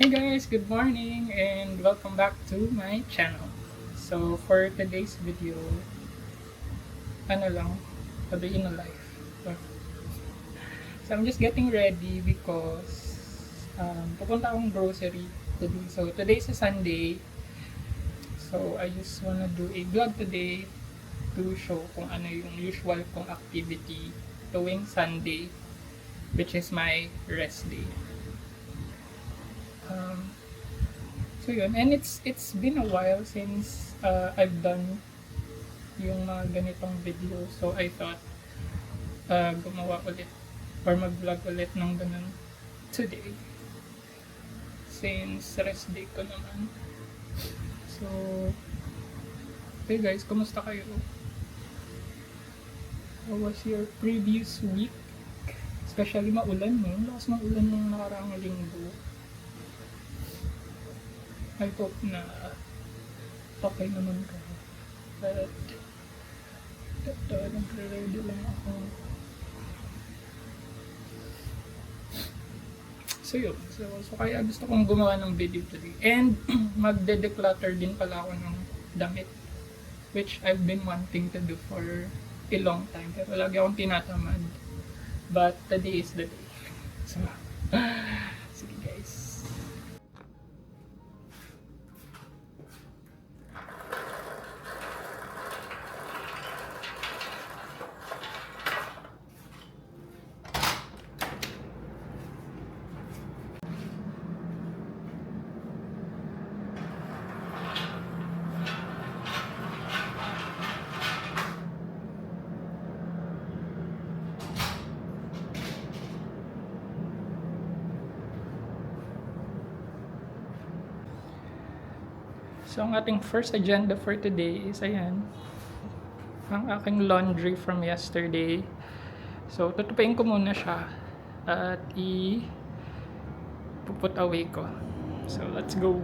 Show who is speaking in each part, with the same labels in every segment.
Speaker 1: Hey guys, good morning and welcome back to my channel. So for today's video, ano lang, a day in a life. So I'm just getting ready because pupunta akong grocery today. So today's a Sunday. So I just wanna do a vlog today to show kung ano yung usual kong activity tuwing Sunday, which is my rest day. Um, so yun, and it's been a while since I've done yung mga ganitong video. So I thought gumawa ulit or mag-vlog ulit ng ganun today. Since rest day ko naman. So, hey guys, kumusta kayo? How was your previous week? Especially maulan, no? Lakas ng ulan nung nakaraang linggo. I hope na okay naman ka. But, ito, nagre-ready lang ako. So yun, so kaya gusto kong gumawa ng video today. And magde-declutter din pala ako ng damit. Which I've been wanting to do for a long time. Pero lagi akong tinatamad. But today is the day. So, sige guys. So, ang ating first agenda for today is ayan, ang aking laundry from yesterday. So, tutupain ko muna siya at puput away ko. So, let's go.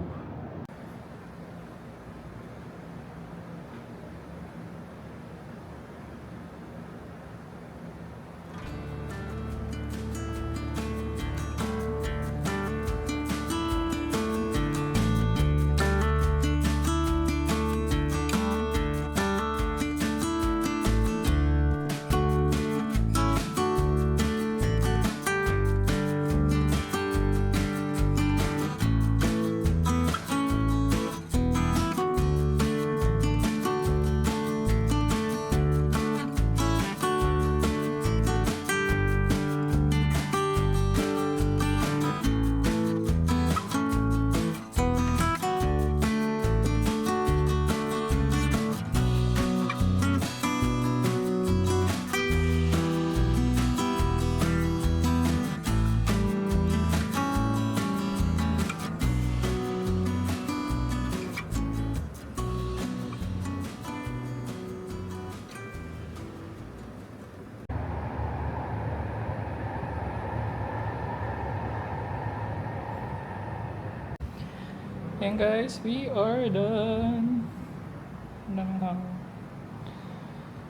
Speaker 1: And guys, we are done.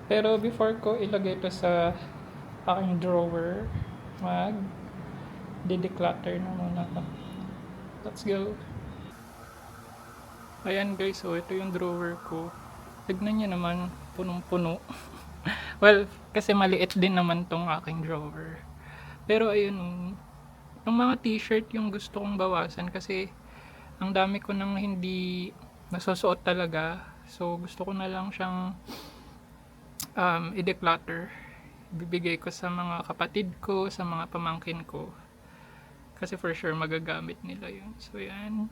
Speaker 1: Pero before ko ilagay ito sa aking drawer, declutter na muna ako. Let's go. Ayan guys, so ito yung drawer ko. Tignan nyo naman, punong-puno. Well, kasi maliit din naman tong aking drawer. Pero ayun, yung mga t-shirt yung gusto kong bawasan kasi ang dami ko nang hindi nasusuot talaga. So gusto ko na lang siyang i-declutter. Bibigay ko sa mga kapatid ko, sa mga pamangkin ko. Kasi for sure magagamit nila yun. So yan.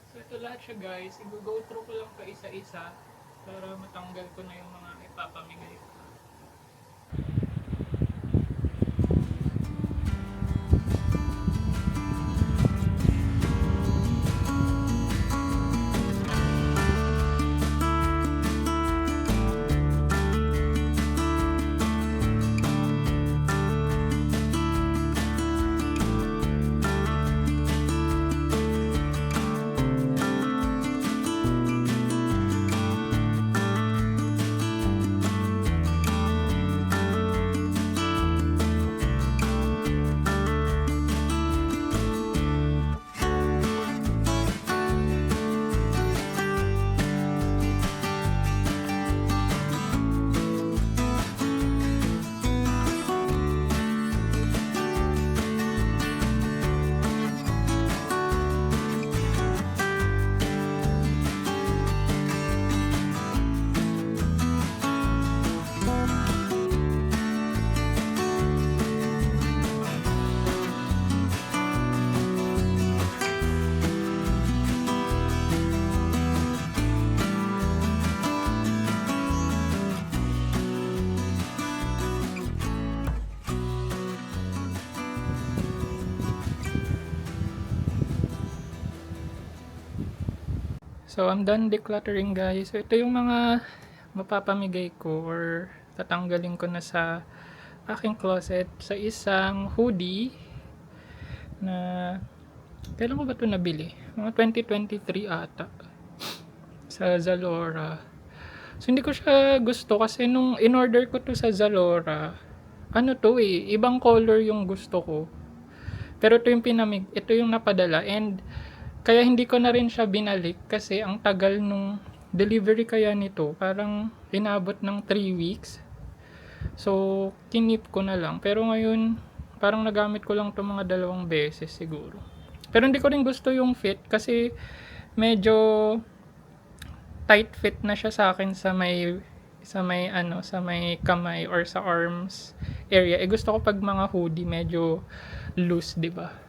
Speaker 1: So ito lahat siya guys, i-go through ko lang pa isa-isa para matanggal ko na yung mga ipapamigay ko. So, I'm done decluttering guys. So, ito yung mga mapapamigay ko or tatanggalin ko na sa aking closet. Sa isang hoodie na kailan ko ba ito nabili? Mga 2023 ata. Sa Zalora. So, hindi ko siya gusto kasi nung in-order ko to sa Zalora, ano to eh, ibang color yung gusto ko. Pero ito yung napadala and kaya hindi ko na rin siya binalik kasi ang tagal nung delivery kaya nito. Parang inabot ng 3 weeks. So, kinip ko na lang. Pero ngayon, parang nagamit ko lang ito mga 2 beses siguro. Pero hindi ko rin gusto yung fit kasi medyo tight fit na siya sa akin sa may kamay or sa arms area. Gusto ko pag mga hoodie medyo loose, 'di ba?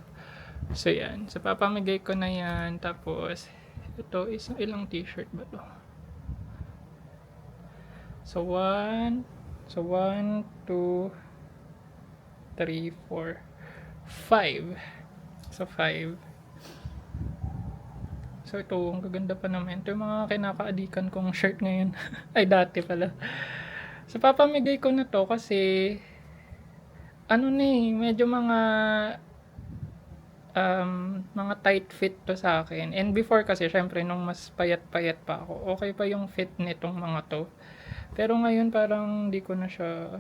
Speaker 1: So, yan. So, papamigay ko na yan. Tapos, ito is ilang t-shirt ba to? So, 1, 2, 3, 4, 5. So, 5. So, ito, ang gaganda pa naman. Ito yung mga kinakaadikan kong shirt ngayon. Ay, dati pala. So, papamigay ko na to kasi, medyo mga tight fit to sa akin. And before kasi, syempre, nung mas payat-payat pa ako, okay pa yung fit nitong mga to. Pero ngayon, parang di ko na siya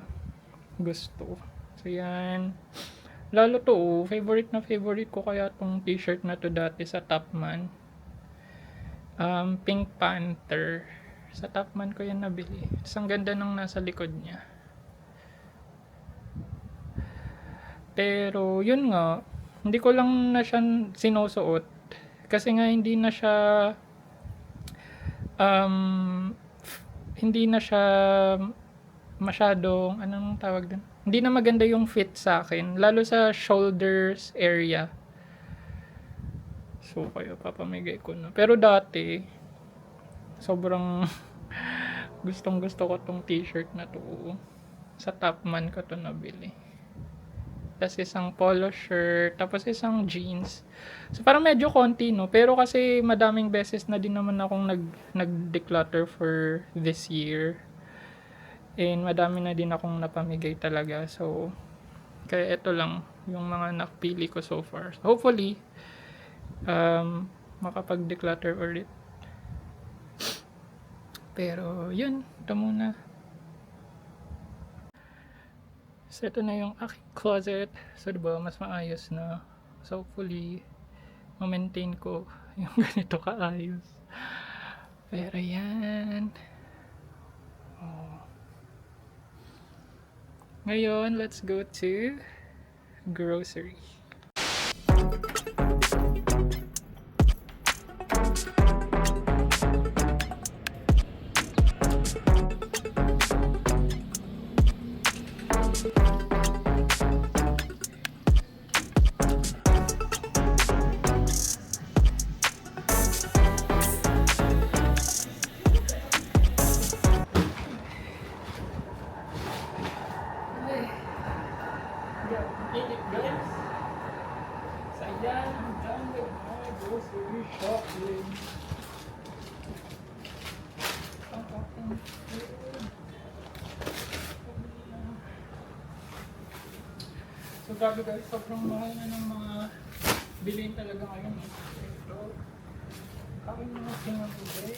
Speaker 1: gusto. So, yan. Lalo to, favorite na favorite ko kaya tong t-shirt na to dati sa Topman. Pink Panther. Sa Topman ko yan nabili. Tapos ang ganda ng nasa likod niya. Pero, yun nga, hindi ko lang na siya sinusuot kasi nga hindi na siya masyadong anong tawag din, hindi na maganda yung fit sa akin lalo sa shoulders area. So kaya papamigay ko na. Pero dati sobrang gustong gusto ko tong t-shirt na to. Sa Topman ko to nabili. Tapos isang polo shirt, tapos isang jeans. So parang medyo konti, no? Pero kasi madaming beses na din naman akong nag-declutter for this year. And madami na din akong napamigay talaga. So, kaya ito lang yung mga napili ko so far. So, hopefully, makapag-declutter ulit. Pero, yun. Ito muna. So, ito na yung aking closet. So, diba, mas maayos na. So, hopefully, ma-maintain ko yung ganito kaayos. Pero, yan. Oh. Ngayon, let's go to grocery. Guys, sayang, ang dami na grocery shopping. Ang aking food. So grabe guys, sobrang mahal na ng mga bilhin talaga ngayon. Ito, aking mga pinabili.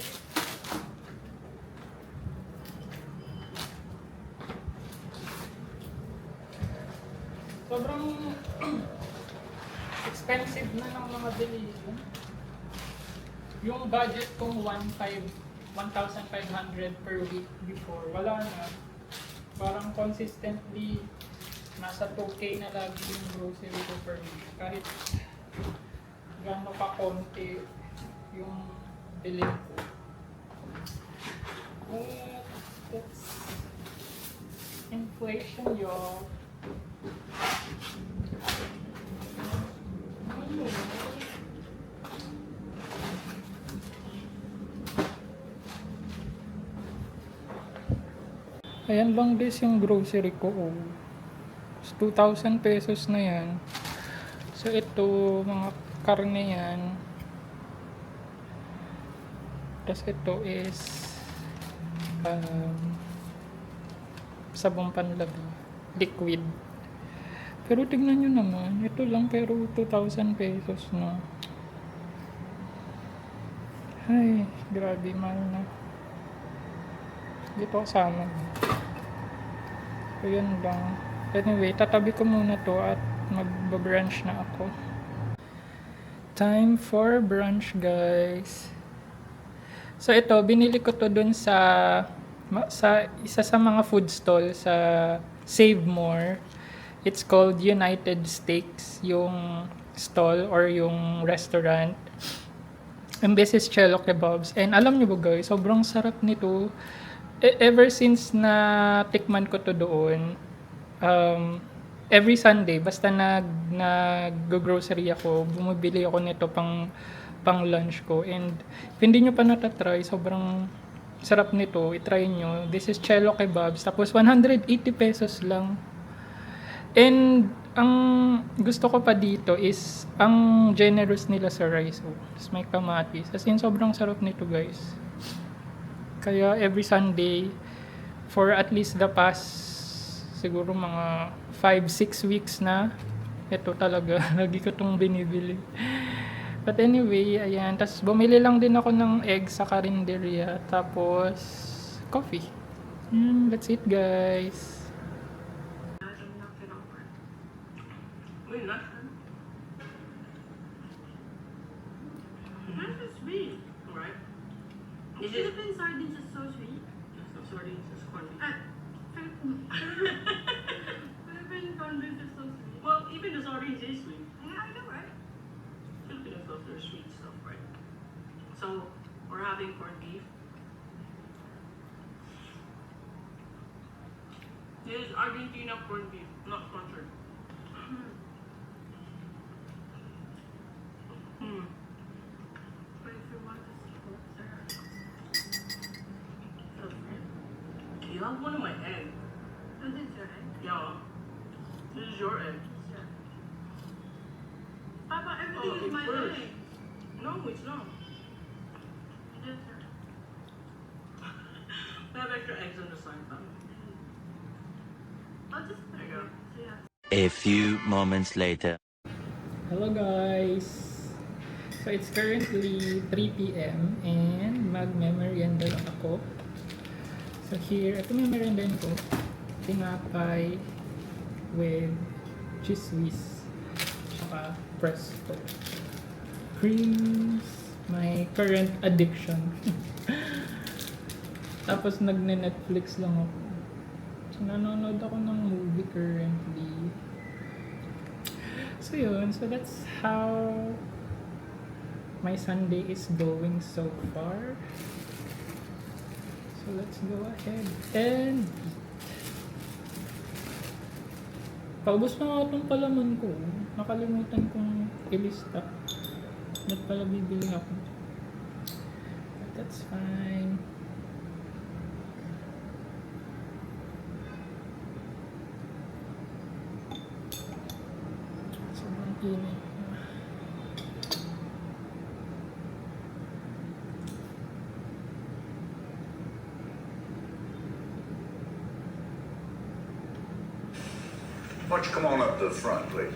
Speaker 1: Sobrang expensive na ng mga bilihin. Yung budget kong 1,500 per week before, wala na. Parang consistently, nasa 2K na lagi yung grocery ko per week. Kahit gano'n pa konti yung bilhin ko. But, that's inflation, y'all. Ayan lang guys yung grocery ko. 2,000 pesos na yan. So ito, mga karne yan. Tapos ito is sabong panlabi, liquid. Pero tignan nyo naman, ito lang pero 2,000 pesos na. Ay, grabe, mahal na. Dito kasama. So, yun lang. Anyway, tatabi ko muna to at magbabrunch na ako. Time for brunch, guys. So, ito, binili ko to dun sa isa sa mga food stall sa Save More. It's called United Steaks, yung stall or yung restaurant. And this is Cello Kebabs. And alam nyo ba guys, sobrang sarap nito. Ever since na tikman ko to doon, every Sunday, basta nag-grocery ako, bumibili ako nito pang lunch ko. And if hindi nyo pa natatry, sobrang sarap nito. I-try nyo. This is Cello Kebabs. Tapos 180 pesos lang. And ang gusto ko pa dito is ang generous nila sa rice. Tapos may kamatis. As in, sobrang sarap nito guys. Kaya every Sunday, for at least the past siguro mga 5-6 weeks na, ito talaga, lagi ko itong binibili. But anyway, ayan. Tapos bumili lang din ako ng egg sa karinderya. Tapos, coffee. That's it guys.
Speaker 2: Wait, not This is sweet, right? Is it? Philippine sardines is so sweet. So sardines is corned beef. Philippine corned beef is so sweet. Well, even the sardines is sweet. Yeah, I know, right? Filipinos love their sweet stuff, right? So we're having corned beef. This is Argentina corned beef, not sponsored. But if you want to support Sarah, feel free. You have one of my eggs. This is your egg? Yeah. This is your egg. Yeah. Papa, everything is my
Speaker 3: first.
Speaker 2: egg. No, it's not. Yes, sir.
Speaker 3: I have extra eggs on the side, but
Speaker 2: I'll just put
Speaker 3: There
Speaker 2: it
Speaker 3: you go.
Speaker 2: here. So, yeah.
Speaker 4: A few moments later.
Speaker 1: Hello guys! So it's currently 3 p.m. and mag-merienda lang ako. So here, ito may meriendain ko. Tinapay with cheese whiz tsaka presto. Creams, my current addiction. Tapos nagne-Netflix lang ako. So nanonood ako ng movie currently. So yun, so that's how my Sunday is going so far. So let's go ahead and eat. Paubos na nga itong palaman ko. Nakalimutan kong ilista. Ba't pala bibili ako? But that's fine. Sobrang init.
Speaker 5: Why don't you come on up to the front, please?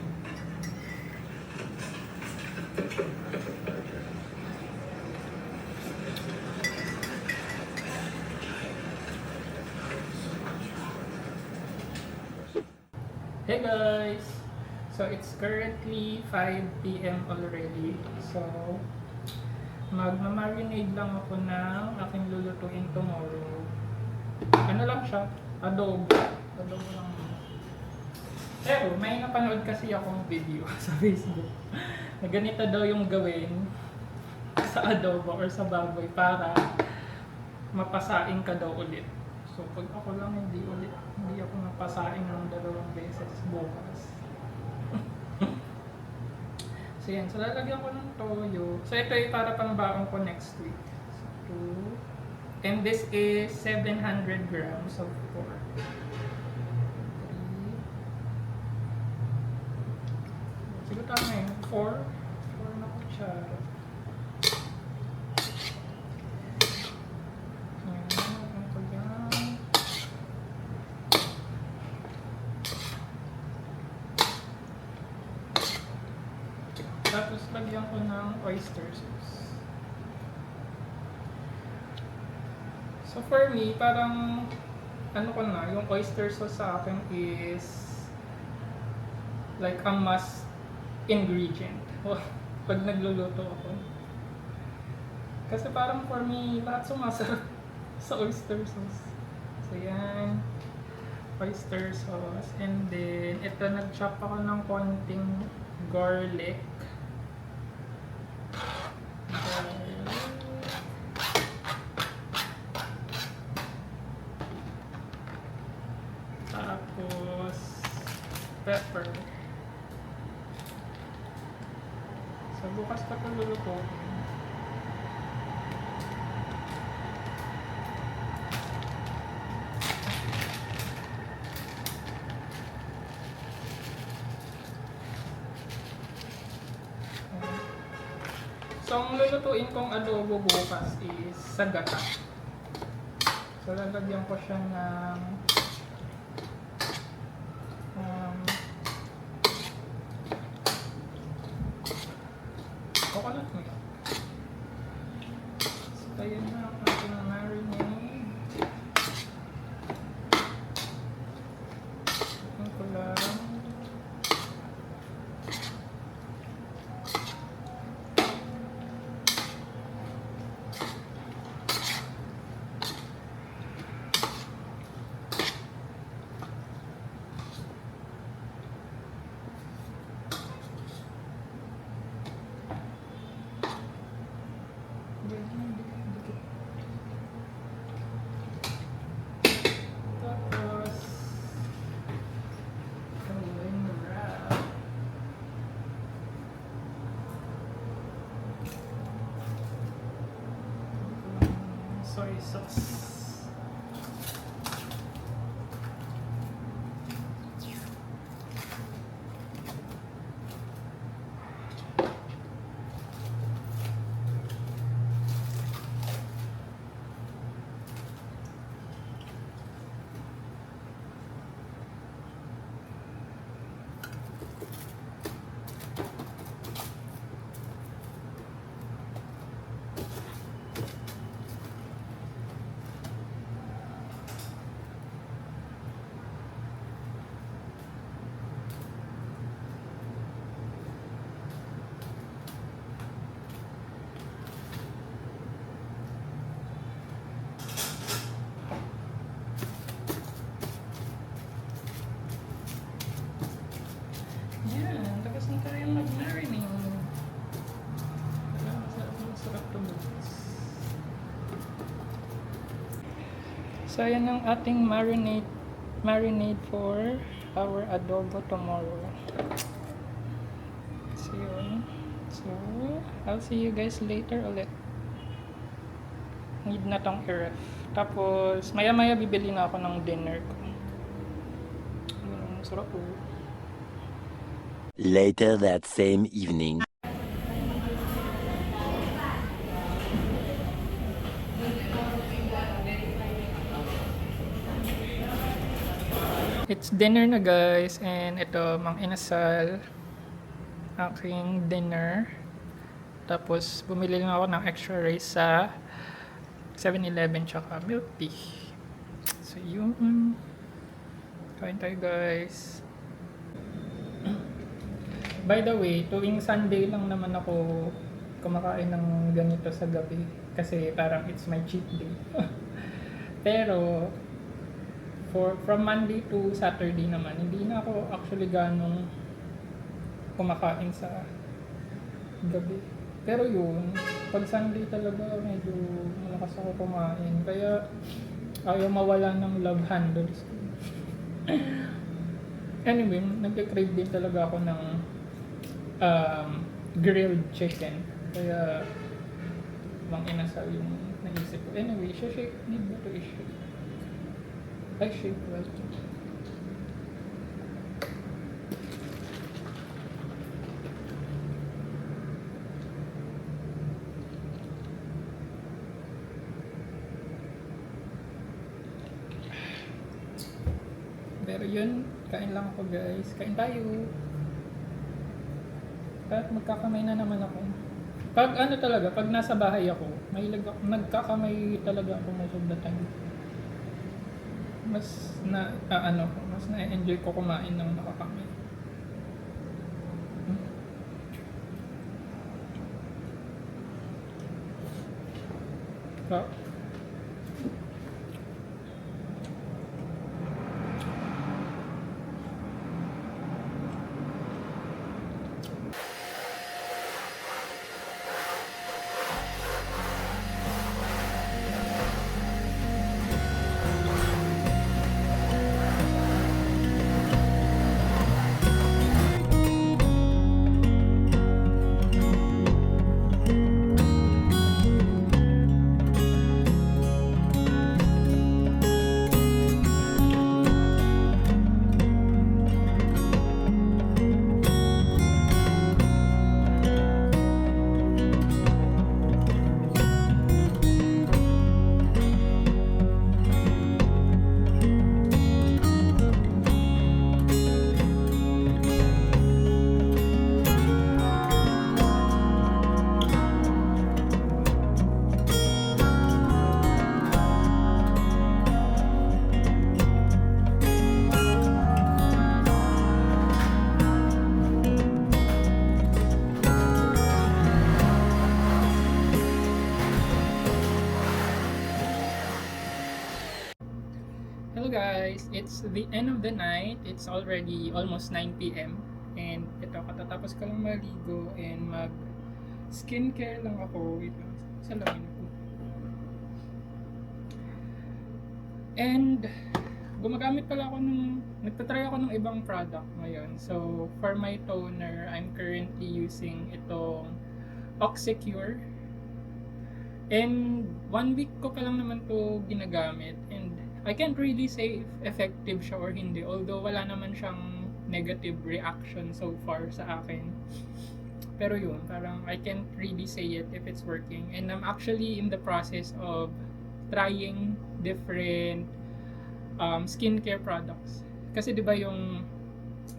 Speaker 1: Hey guys! So it's currently 5 p.m. already. So magmamarinate lang ako ng aking lulutuin tomorrow. Ano lang siya? Adobo. Adobo lang. Pero may napanood kasi akong video sa Facebook na ganito daw yung gawin sa adobo or sa baboy para mapasain ka daw ulit. So pag ako lang hindi ako napasain ng 2 beses bukas. So yan, so lalagyan ko ng toyo. So ito ay para pang baon ko next week. So, and this is 700 grams of pork. Siguro tama yun. 4 na kutsara. lalagyan ko ng oyster sauce. So for me, parang ano ko na, yung oyster sauce sa akin is like a must ingredient pag nagluluto ako. Kasi parang for me, lahat sumasarap sa oyster sauce. So yan, oyster sauce. And then, ito nag-chop ako ng konting garlic. Tapos, pepper. So, bukas pa ito lulutuin. So, ang lulutuin kong adobo bukas is sagata. So, lalagyan ko siya ng coconut milk. So, ayan na ang ating marinade. Ito ko lang. Tapos, gawin wrap. Soy sauce. Yan, tapos na tayo mag-marinate. Masarap to bukas. So, yan ang ating marinade for our adobo tomorrow. So, yun. So, I'll see you guys later ulit. Need na tong i-ref. Tapos, maya-maya bibili na ako ng dinner ko. Sarap po.
Speaker 4: Later that same evening.
Speaker 1: It's dinner na guys, and ito mang inasal aking dinner. Tapos bumili lang ako ng extra rice sa 7-Eleven tsaka milk tea. So yun, kain tayo guys. By the way, tuwing Sunday lang naman ako kumakain ng ganito sa gabi kasi parang it's my cheat day. Pero from Monday to Saturday naman, hindi na ako actually ganong kumakain sa gabi. Pero yun, pag Sunday talaga medyo malakas ako kumain. Kaya ayaw mawala ng love handles ko. Anyway, nagka-crave din talaga ako ng grilled chicken. Kaya mang inasal yung naisip ko. Anyway, shake. Need ba ito i-shake? Ay, shake well. Pero yun, kain lang ako guys. Kain tayo. Kahit magkakamay na naman ako. Pag ano talaga, pag nasa bahay ako, mahilig ako, nagkakamay talaga ako most of the time. Mas mas na-enjoy ko kumain ng nakakamay. So, hello guys, it's the end of the night. It's already almost 9 p.m. And ito, katatapos ko lang maligo and mag skincare lang ako. Wait lang, salamin ko. And gumagamit pala ako nagtatry ako ng ibang product ngayon. So for my toner, I'm currently using itong Oxycure. And 1 week ko pa lang naman to ginagamit. And I can't really say if effective siya or hindi. Although wala naman siyang negative reaction so far sa akin. Pero yun, parang I can't really say it if it's working. And I'm actually in the process of trying different skincare products. Kasi 'di ba yung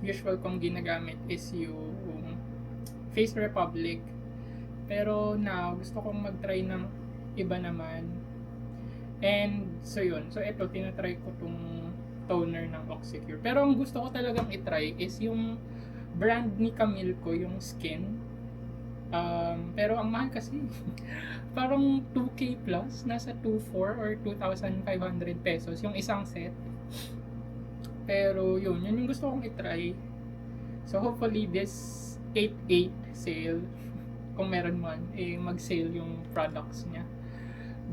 Speaker 1: usual kong ginagamit is yung Face Republic. Pero now gusto kong mag-try ng iba naman. And so yun. So ito, tinatry ko tong toner ng Oxycure. Pero ang gusto ko talagang i-try is yung brand ni Camille ko, yung Skin. Pero ang mahal kasi. Parang 2K plus. Nasa 2,400 or 2,500 pesos yung isang set. Pero yun yung gusto kong i-try. So hopefully this 8/8 sale, kung meron man, mag-sale yung products niya.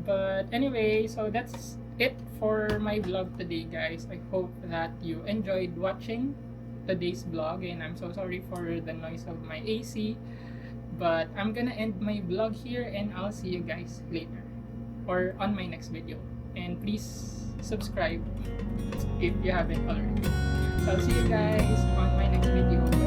Speaker 1: But anyway, so that's it for my vlog today, guys. I hope that you enjoyed watching today's vlog, and I'm so sorry for the noise of my AC. But I'm gonna end my vlog here, and I'll see you guys later or on my next video. And please subscribe if you haven't already. So I'll see you guys on my next video.